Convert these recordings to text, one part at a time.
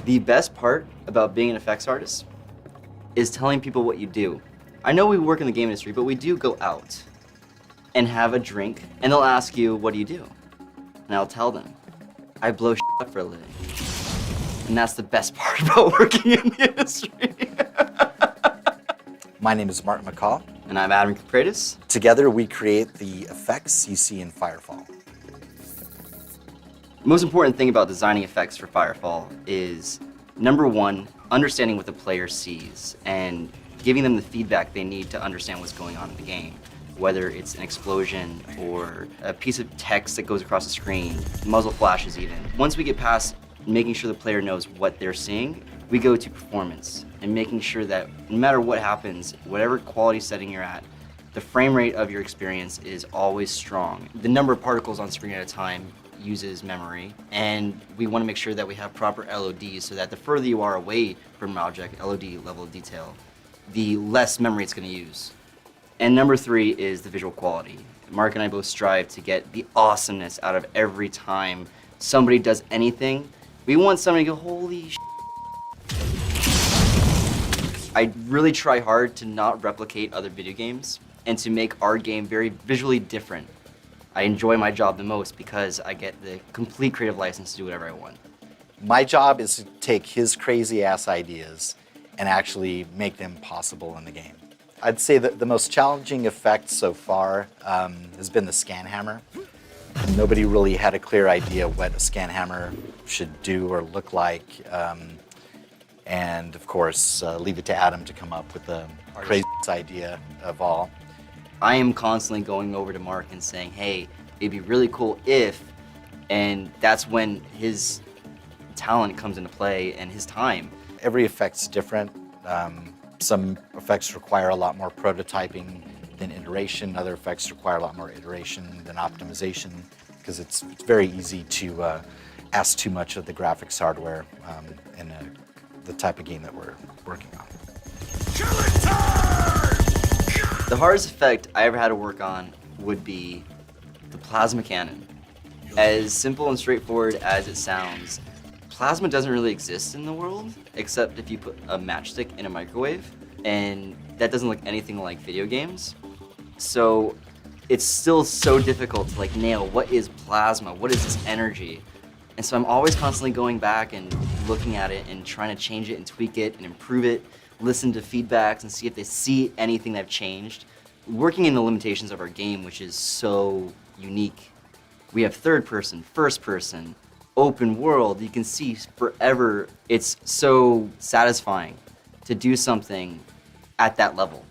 The best part about being an effects artist is telling people what you do. I know we work in the game industry, but we do go out and have a drink, and they'll ask you, what do you do? And I'll tell them, I blow shit up for a living. And that's the best part about working in the industry. My name is Martin McCall. And I'm Adam Capratis. Together we create the effects you see in Firefall. The most important thing about designing effects for Firefall is, number one, understanding what the player sees and giving them the feedback they need to understand what's going on in the game. Whether it's an explosion or a piece of text that goes across the screen, muzzle flashes even. Once we get past making sure the player knows what they're seeing, we go to performance and making sure that no matter what happens, whatever quality setting you're at, the frame rate of your experience is always strong. The number of particles on screen at a time uses memory, and we want to make sure that we have proper LODs so that the further you are away from an object, LOD, level of detail, the less memory it's going to use. And number three is the visual quality. Mark and I both strive to get the awesomeness out of every time somebody does anything. We want somebody to go, holy sh**. I really try hard to not replicate other video games and to make our game very visually different. I enjoy my job the most because I get the complete creative license to do whatever I want. My job is to take his crazy ass ideas and actually make them possible in the game. I'd say that the most challenging effect so far has been the scan hammer. Nobody really had a clear idea what a scan hammer should do or look like. And of course, leave it to Adam to come up with the craziest idea of all. I am constantly going over to Mark and saying, hey, it'd be really cool if, and that's when his talent comes into play and his time. Every effect's different. Some effects require a lot more prototyping than iteration. Other effects require a lot more iteration than optimization, because it's very easy to ask too much of the graphics hardware in the type of game that we're working on. The hardest effect I ever had to work on would be the plasma cannon. As simple and straightforward as it sounds, plasma doesn't really exist in the world, except if you put a matchstick in a microwave, and that doesn't look anything like video games. So it's still so difficult to nail what is plasma, what is this energy? And so I'm always constantly going back and looking at it and trying to change it and tweak it and improve it, listen to feedbacks and see if they see anything that I've changed. Working in the limitations of our game, which is so unique. We have third person, first person, open world, you can see forever. It's so satisfying to do something at that level.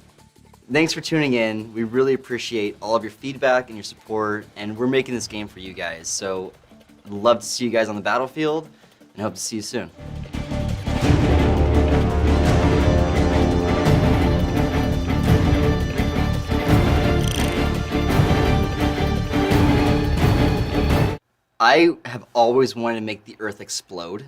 Thanks for tuning in. We really appreciate all of your feedback and your support, and we're making this game for you guys. So I'd love to see you guys on the battlefield, and hope to see you soon. I have always wanted to make the Earth explode.